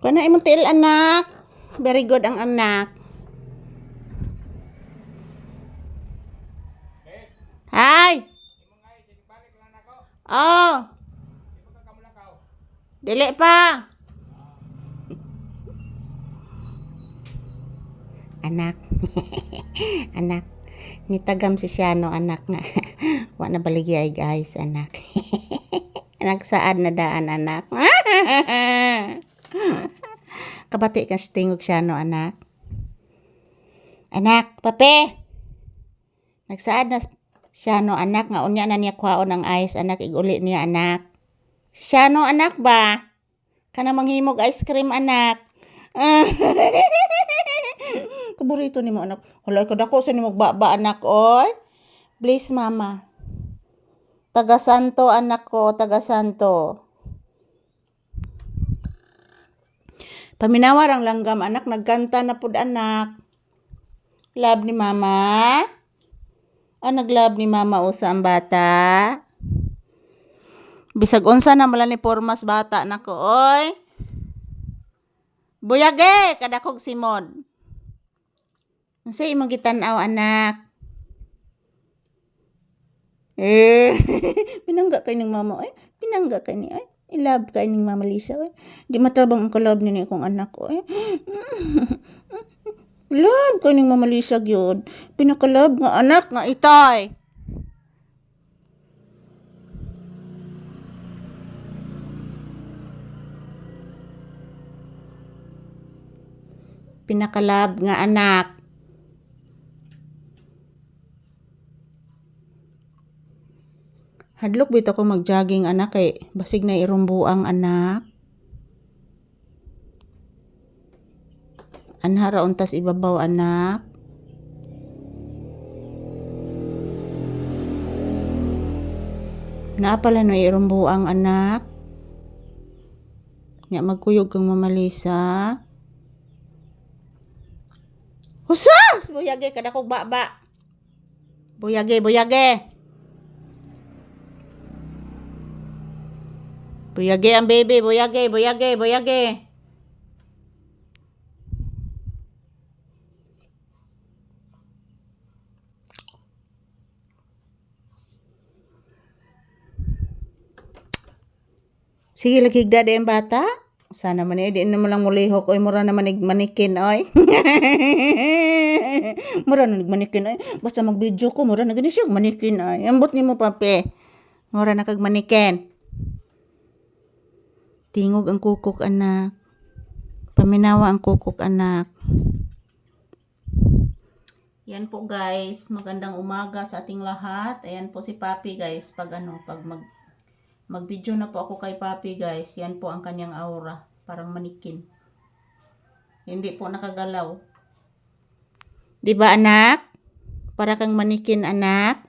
Kuha na imong tiil, anak. Very good ang anak. Hi. Oh. Dili pa. Anak. Anak. Nitagam si Siano, anak nga. Wa na baligay, guys, anak. Nagsaad na daan, anak. Kabati ka tingog Siano, anak. Anak, pape. Nagsaad na Siano, anak, nga unya na niya kwaon ang ice, anak, iguli niya, anak. Siano, anak ba? Kana manghimog ice cream, anak. Kaburito ni mo, anak. Hala, kadako sa ni magbaba, anak, oy. Please, mama. Taga Santo, anak ko, taga Santo. Paminawar ang langgam, anak, nagkanta na pud, anak. Love ni mama. Naglove ni mama o sa ang bata. Bisag unsa na mala ni pormas bata, nako, oy. Buyage, kadakog simod. Unsa imong gitan-aw, anak? Pinangga kay ning mama, oy. Pinangga kay ni, oy. I-love kay ning mama Lisa, oy. Di matabang ang kalab ni kong anak, oy. Love kay ning mama Lisa gyud. Pinakalab nga anak nga itoy. Pinakalab nga anak. Hadlok bitaw ko mag-jogging, anak, kay basig na irumbuang, anak. Anhara untas ibabaw, anak. Naa pala no irumbuang, anak. Nya magkuyog kang mama Lisa. Husas! Buyage kadakog baba. Buyage, buyage. Buyage ang baby, buyage, buyage, buyage. Sige, lagigda din bata. Sana man di naman lang mulihok, oy, mura naman manikin, oy. Mura na nagmanikin, oy. Basta mag-video ko, mura na gani siya manikin, oy. Ambot ni mo, pape. Mura na kag manikin. Tingog ang kukok, anak. Paminawa ang kukok, anak. Yan po, guys. Magandang umaga sa ating lahat. Ayan po si Papi, guys. Pag mag-video na po ako kay Papi, guys. Yan po ang kanyang aura. Parang manikin. Hindi po nakagalaw. Diba, anak? Para kang manikin, anak.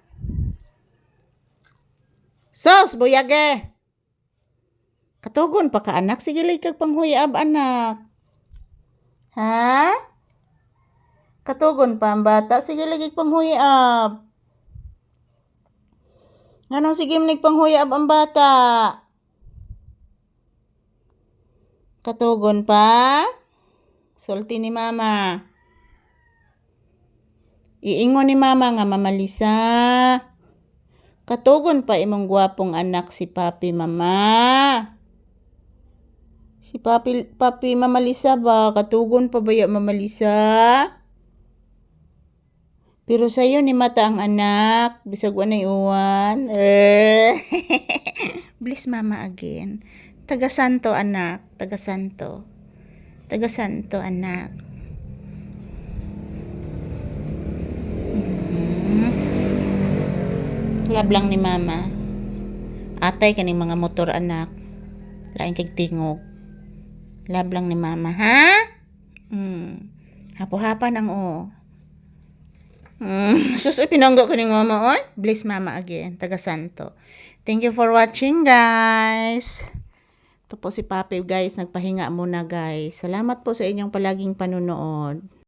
Sos, buyage! Katugon pa ka, anak. Sige, kag panghuyab, anak. Ha? Katugon pa ang bata. Sige, kag panghuyab. Anong sige nagpanghuyab ang bata? Katugon pa? Sulti ni mama. Iingon ni mama nga, Mama Lisa. Katugon pa imong gwapong anak si Papi, mama. Si Papi Mama Lisa ba? Katugon pa ba ya Mama Lisa? Pero sa'yo ni mata ang anak. Bisag wanay uwan. Bless mama again. Taga Santo, anak. Taga Santo. Taga Santo, anak. Lab lang ni mama. Atay kaning mga motor, anak. Lain kag tingog. Lab lang ni mama, ha? Hapo-hapan ang sus, pinangga ka ni mama, oy. Bless mama again. Taga Santo. Thank you for watching, guys. Ito po si Papi, guys. Nagpahinga muna, guys. Salamat po sa inyong palaging panunood.